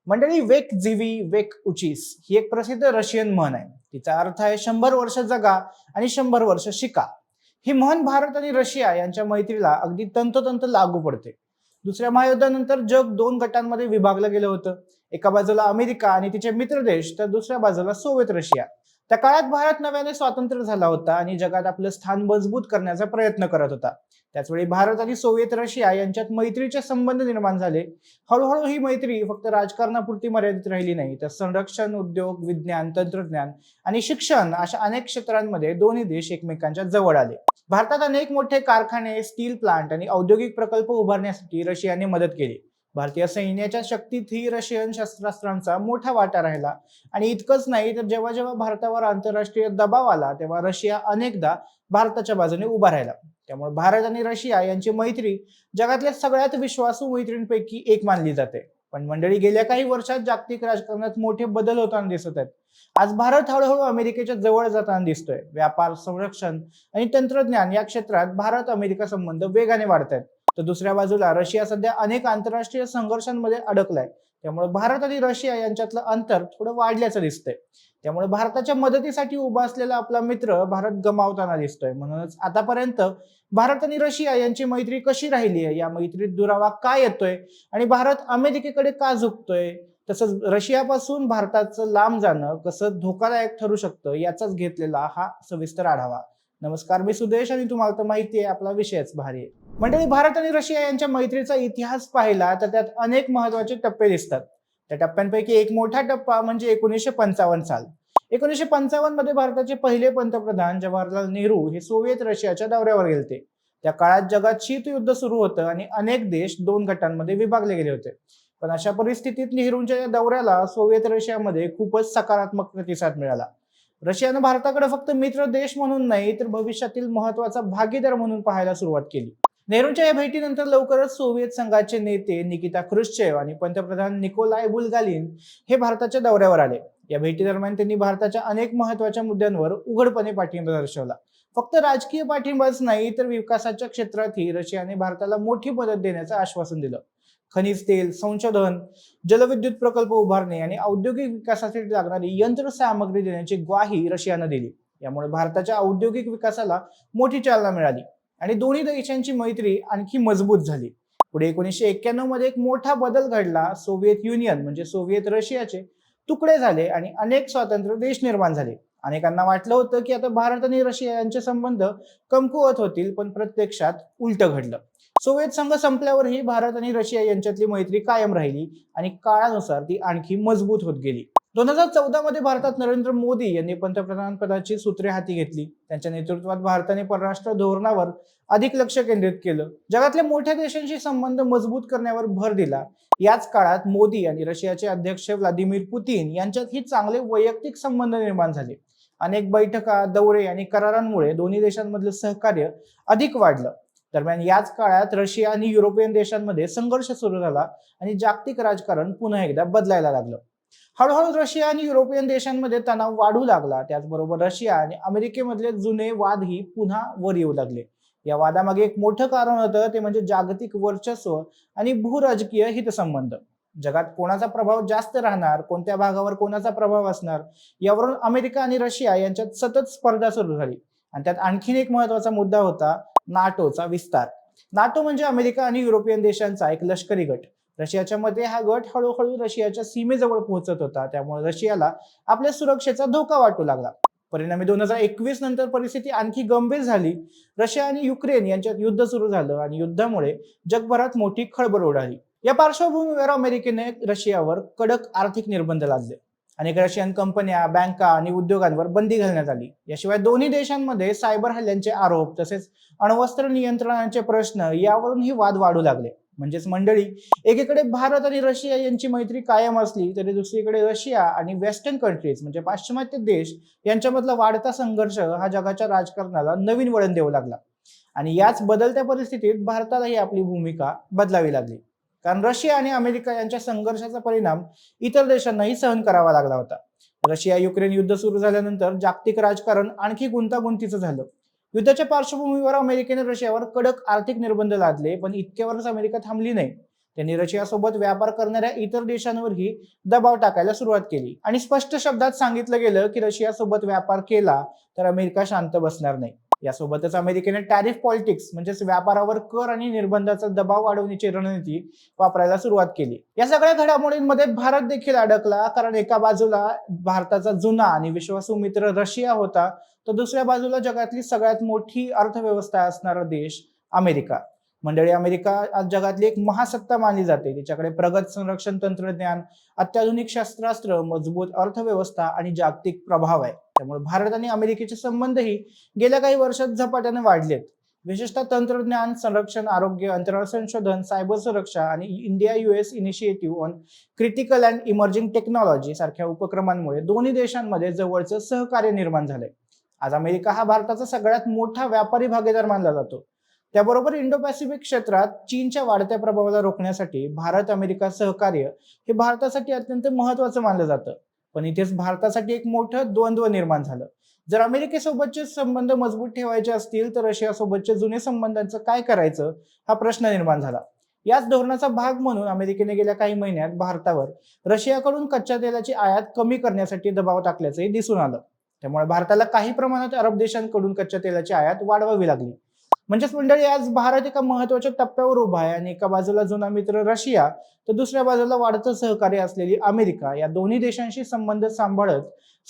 मंडळी, वेक जीवी वेक उचीस ही एक प्रसिद्ध रशियन म्हण आहे. तिचा अर्थ आहे 100 वर्ष जगा आणि 100 वर्ष शिका. ही म्हण भारत आणि रशिया यांच्या मैत्रीला अगदी तंतोतंत लागू पडते. दुसऱ्या महायुद्धानंतर जग दोन गटांमध्ये विभागलं गेलं होतं. एका बाजूला अमेरिका आणि तिचे मित्र देश, तर दुसऱ्या बाजूला सोव्हिएत रशिया. त्या काळात भारत नव्याने स्वतंत्र झाला होता आणि जगात आपलं स्थान मजबूत करण्याचा प्रयत्न करत होता. त्याचवेळी भारत आणि सोव्हिएत रशिया यांच्यात मैत्रीचे संबंध निर्माण झाले. हळूहळू ही मैत्री फक्त राजकारणापुरती मर्यादित राहिली नाही, तर संरक्षण, उद्योग, विज्ञान, तंत्रज्ञान आणि शिक्षण अशा अनेक क्षेत्रांमध्ये दोन्ही देश एकमेकांच्या जवळ आले. भारतात अनेक मोठे कारखाने, स्टील प्लांट आणि औद्योगिक प्रकल्प उभारण्यासाठी रशियाने मदत केली. भारतीय सैन्याच्या शक्तीतही रशियन शस्त्रास्त्रांचा मोठा वाटा राहिला. आणि इतकंच नाही, तर जेव्हा जेव्हा भारतावर आंतरराष्ट्रीय दबाव आला, तेव्हा रशिया अनेकदा भारताच्या बाजूने उभा राहिला. त्यामुळे भारत आणि रशिया यांची मैत्री जगातल्या सगळ्यात विश्वासू मैत्रींपैकी एक मानली जाते. पण मंडळी, गेल्या काही वर्षात जागतिक राजकारणात मोठे बदल होताना दिसत आहेत. आज भारत हळूहळू अमेरिकेच्या जवळ जाताना दिसतोय. व्यापार, संरक्षण आणि तंत्रज्ञान या क्षेत्रात भारत अमेरिका संबंध वेगाने वाढत आहेत. तर दुसऱ्या बाजूला रशिया सध्या अनेक आंतरराष्ट्रीय संघर्षांमध्ये अडकलाय. त्यामुळे भारत आणि रशिया यांच्यातलं अंतर थोडं वाढल्याचं दिसतंय. त्यामुळे भारताच्या मदतीसाठी उभा असलेला आपला मित्र भारत गमावताना दिसतोय. म्हणूनच आतापर्यंत भारत आणि रशिया यांची मैत्री कशी राहिली आहे, या मैत्रीत दुरावा काय येतोय आणि भारत अमेरिकेकडे का झुकतोय, तसंच रशियापासून भारताचं लांब जाणं कसं धोकादायक ठरू शकतं, याचाच घेतलेला हा सविस्तर आढावा. नमस्कार, मी सुदेश आणि तुम्हाला तर माहिती आहे आपला विषयच भारी आहे. मंडळी, भारत आणि रशिया यांच्या मैत्रीचा इतिहास पाहिला तर त्यात अनेक महत्वाचे टप्पे दिसतात. त्या टप्प्यांपैकी एक मोठा टप्पा म्हणजे 1955 साल. 1955 मध्ये भारताचे पहिले पंतप्रधान जवाहरलाल नेहरू हे सोव्हिएत रशियाच्या दौऱ्यावर गेलते. त्या काळात जगात शीतयुद्ध सुरू होतं आणि अनेक देश दोन गटांमध्ये विभागले गेले होते. पण अशा परिस्थितीत नेहरूंच्या या दौऱ्याला सोव्हिएत रशियामध्ये खूपच सकारात्मक प्रतिसाद मिळाला. रशियानं भारताकडे फक्त मित्र देश म्हणून नाही, तर भविष्यातील महत्वाचा भागीदार म्हणून पाहायला सुरुवात केली. नेहरूंच्या या भेटीनंतर लवकरच सोव्हिएत संघाचे नेते निकिता क्रुश्चेव आणि पंतप्रधान निकोलाय बुलगालिन हे भारताच्या दौऱ्यावर आले. या भेटीदरम्यान त्यांनी भारताच्या अनेक महत्वाच्या मुद्द्यांवर उघडपणे पाठिंबा दर्शवला. फक्त राजकीय पाठिंबाच नाही, तर विकासाच्या क्षेत्रातही रशियाने भारताला मोठी मदत देण्याचं आश्वासन दिलं. खनिज तेल, संशोधन, जलविद्युत प्रकल्प उभारणे आणि औद्योगिक विकासासाठी लागणारी यंत्रसामग्री देण्याची ग्वाही रशियानं दिली. यामुळे भारताच्या औद्योगिक विकासाला मोठी चालना मिळाली आणि दोन्ही देशांची मैत्री आणखी मजबूत झाली. पुढे 1991 मध्ये एक मोठा बदल घडला. सोव्हिएत युनियन म्हणजे सोव्हिएत रशियाचे तुकडे झाले आणि अनेक स्वतंत्र देश निर्माण झाले. अनेकांना वाटलं होतं की आता भारत आणि रशिया यांचे संबंध कमकुवत होतील, पण प्रत्यक्षात उलट घडलं. सोव्हिएत संघ संपल्यावरही भारत आणि रशिया यांच्यातली मैत्री कायम राहिली आणि काळानुसार ती आणखी मजबूत होत गेली. 2014 मध्ये भारतात नरेंद्र मोदी यांनी पंतप्रधान पदाची सूत्रे हाती घेतली. त्यांच्या नेतृत्वात भारताने परराष्ट्र धोरणावर अधिक लक्ष केंद्रित केलं. जगातल्या मोठ्या देशांशी संबंध मजबूत करण्यावर भर दिला. याच काळात मोदी आणि रशियाचे अध्यक्ष व्लादिमीर पुतीन यांच्यातही चांगले वैयक्तिक संबंध निर्माण झाले. अनेक बैठका, दौरे आणि करारांमुळे दोन्ही देशांमधलं सहकार्य अधिक वाढलं. दरम्यान याच काळात रशिया आणि युरोपियन देशांमध्ये संघर्ष सुरू झाला आणि जागतिक राजकारण पुन्हा एकदा बदलायला लागलं. हळूहळू रशिया आणि युरोपियन देशांमध्ये तणाव वाढू लागला. त्याचबरोबर रशिया आणि अमेरिकेमधले जुने वादही पुन्हा वर येऊ लागले. या वादामागे एक मोठं कारण होतं, ते म्हणजे जागतिक वर्चस्व आणि भूराजकीय हितसंबंध. जगात कोणाचा प्रभाव जास्त राहणार, कोणत्या भागावर कोणाचा प्रभाव असणार, यावरून अमेरिका आणि रशिया यांच्यात सतत स्पर्धा सुरू झाली. आणि त्यात आणखीन एक महत्वाचा मुद्दा होता, नाटोचा विस्तार. नाटो म्हणजे अमेरिका आणि युरोपियन देशांचा एक लष्करी गट. रशियाच्या मते हा गट हळूहळू रशियाच्या सीमेजवळ पोहोचत होता. त्यामुळे रशियाला आपल्या सुरक्षेचा धोका वाटू लागला. परिणामी 2021 नंतर परिस्थिती आणखी गंभीर झाली. रशिया आणि युक्रेन यांच्यात युद्ध सुरू झालं आणि युद्धामुळे जगभरात मोठी खळबळ उडाली. या पार्श्वभूमीवर अमेरिकेने रशियावर कडक आर्थिक निर्बंध लादले. अनेक रशियन कंपन्या, बँका आणि उद्योगांवर बंदी घालण्यात आली. याशिवाय दोन्ही देशांमध्ये सायबर हल्ल्यांचे आरोप तसेच अण्वस्त्र नियंत्रणाचे प्रश्न यावरूनही वाद वाढू लागले. म्हणजेच मंडळी, एकीकडे भारत आणि रशिया यांची मैत्री कायम असली तरी दुसरीकडे रशिया आणि वेस्टर्न कंट्रीज म्हणजे पाश्चिमात्य देश यांच्यामधला वाढता संघर्ष हा जगाच्या राजकारणाला नवीन वळण देऊ लागला. आणि याच बदलत्या परिस्थितीत भारतालाही आपली भूमिका बदलावी लागली. कारण रशिया आणि अमेरिका यांच्या संघर्षाचा परिणाम इतर देशांनाही सहन करावा लागला होता. रशिया युक्रेन युद्ध सुरू झाल्यानंतर जागतिक राजकारण आणखी गुंतागुंतीचं झालं. युद्धाच्या पार्श्वभूमीवर अमेरिकेने रशियावर कडक आर्थिक निर्बंध लादले, पण इतक्यावरच अमेरिका थांबली नाही. त्यांनी रशियासोबत व्यापार करणाऱ्या इतर देशांवरही दबाव टाकायला सुरुवात केली आणि स्पष्ट शब्दात सांगितलं गेलं की रशियासोबत व्यापार केला तर अमेरिका शांत बसणार नाही. यासोबतच अमेरिकेने टॅरिफ पॉलिटिक्स म्हणजेच व्यापारावर कर आणि निर्बंधाचा दबाव वाढवण्याची रणनीती वापरायला सुरुवात केली. या सगळ्या घडामोडींमध्ये भारत देखील अडकला, कारण एका बाजूला भारताचा जुना आणि विश्वासू मित्र रशिया होता, तर दुसऱ्या बाजूला जगातली सगळ्यात मोठी अर्थव्यवस्था असणारा देश अमेरिका. मंडळी, अमेरिका आज जगातली एक महासत्ता मानली जाते. तिच्याकडे प्रगत संरक्षण तंत्रज्ञान, अत्याधुनिक शस्त्रास्त्र, मजबूत अर्थव्यवस्था आणि जागतिक प्रभाव आहे. त्यामुळे भारत आणि अमेरिकेचे संबंधही गेल्या काही वर्षात झपाट्याने वाढलेत. विशेषतः तंत्रज्ञान, संरक्षण, आरोग्य, अंतराळ संशोधन, सायबर सुरक्षा आणि India US initiative on critical and emerging technology सारख्या उपक्रमांमुळे दोन्ही देशांमध्ये जवळचं सहकार्य निर्माण झालंय. आज अमेरिका हा भारताचा सगळ्यात मोठा व्यापारी भागीदार मानला जातो. त्याबरोबर इंडो पॅसिफिक क्षेत्रात चीनच्या वाढत्या प्रभावाला रोखण्यासाठी भारत अमेरिका सहकार्य हे भारतासाठी अत्यंत महत्वाचं मानलं जातं. पण इथेच भारतासाठी एक मोठं द्वंद्व निर्माण झालं. जर अमेरिकेसोबतचे संबंध मजबूत ठेवायचे असतील तर रशियासोबतचे जुने संबंधांचं काय करायचं हा प्रश्न निर्माण झाला. याच धोरणाचा भाग म्हणून अमेरिकेने गेल्या काही महिन्यात भारतावर रशियाकडून कच्च्या तेलाची आयात कमी करण्यासाठी दबाव टाकल्याचंही दिसून आलं. त्यामुळे भारताला काही प्रमाणात अरब देशांकडून कच्च्या तेलाची आयात वाढवावी लागली. म्हणजेच मंडळी, आज भारत एका महत्वाच्या टप्प्यावर उभा आहे आणि एका बाजूला जुना मित्र रशिया तर दुसऱ्या बाजूला वाढतं सहकार्य असलेली अमेरिका. या दोन्ही देशांशी संबंध सांभाळत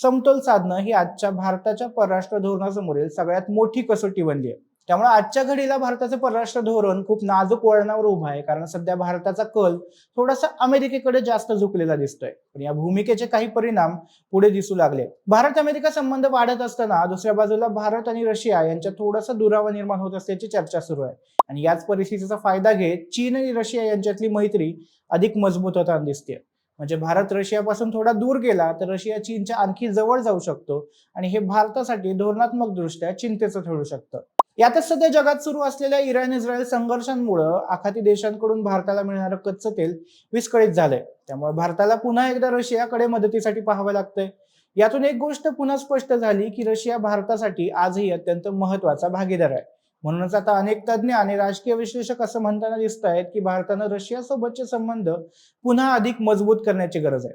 समतोल साधणं ही आजच्या भारताच्या परराष्ट्र धोरणासमोरील सगळ्यात मोठी कसोटी बनली आहे. त्यामुळे आजच्या घडीला भारताचं परराष्ट्र धोरण खूप नाजूक वळणावर उभं आहे, कारण सध्या भारताचा कल थोडासा अमेरिकेकडे जास्त झुकलेला दिसतोय. पण या भूमिकेचे काही परिणाम पुढे दिसू लागले. भारत अमेरिका संबंध वाढत असताना दुसऱ्या बाजूला भारत आणि रशिया यांच्यात थोडासा दुरावा निर्माण होत असल्याची चर्चा सुरू आहे. आणि याच परिस्थितीचा फायदा घेत चीन आणि रशिया यांच्यातली मैत्री अधिक मजबूत होताना दिसते. म्हणजे भारत रशियापासून थोडा दूर गेला तर रशिया चीनच्या आणखी जवळ जाऊ शकतो आणि हे भारतासाठी धोरणात्मक दृष्ट्या चिंतेचं ठरू शकतं. यातच सध्या जगात सुरू असलेल्या इराण इस्रायल संघर्षांमुळे आखाती देशांकडून भारताला मिळणारं कच्चं तेल विस्कळीत झालंय. त्यामुळे भारताला पुन्हा एकदा रशियाकडे मदतीसाठी पाहावं लागतंय. यातून एक गोष्ट पुन्हा स्पष्ट झाली की रशिया भारतासाठी आजही अत्यंत महत्वाचा भागीदार आहे. म्हणूनच आता अनेक तज्ज्ञ आणि राजकीय विश्लेषक असं म्हणताना दिसत आहेत की भारतानं रशियासोबतचे संबंध पुन्हा अधिक मजबूत करण्याची गरज आहे.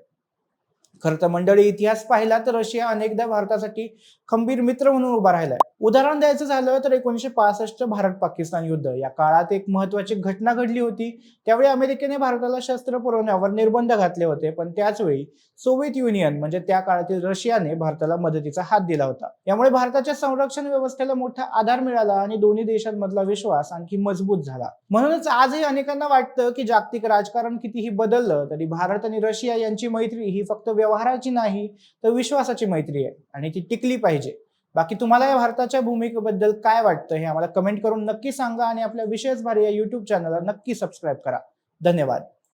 खरं तर मंडळी, इतिहास पाहिला तर रशिया अनेकदा भारतासाठी खंबीर मित्र म्हणून उभा राहिलाय. उदाहरण द्यायचं झालं तर 1965 भारत पाकिस्तान युद्ध या काळात एक महत्वाची घटना घडली होती. त्यावेळी अमेरिकेने भारताला शस्त्र पुरवण्यावर निर्बंध घातले होते, पण त्याच वेळी सोव्हिएत युनियन म्हणजे त्या काळातील रशियाने भारताला मदतीचा हात दिला होता. यामुळे भारताच्या संरक्षण व्यवस्थेला मोठा आधार मिळाला आणि दोन्ही देशांमधला विश्वास आणखी मजबूत झाला. म्हणूनच आजही अनेकांना वाटतं की जागतिक राजकारण कितीही बदललं तरी भारत आणि रशिया यांची मैत्री ही फक्त व्यवहाराची नाही तर विश्वासाची मैत्री आहे आणि ती टिकली पाहिजे. बाकी तुम्हाला या भारताच्या भूमिकेबद्दल काय वाटतं हे आम्हाला कमेंट करून नक्की सांगा आणि आपल्या विशेष भारी या YouTube चॅनलला नक्की सबस्क्राईब करा. धन्यवाद.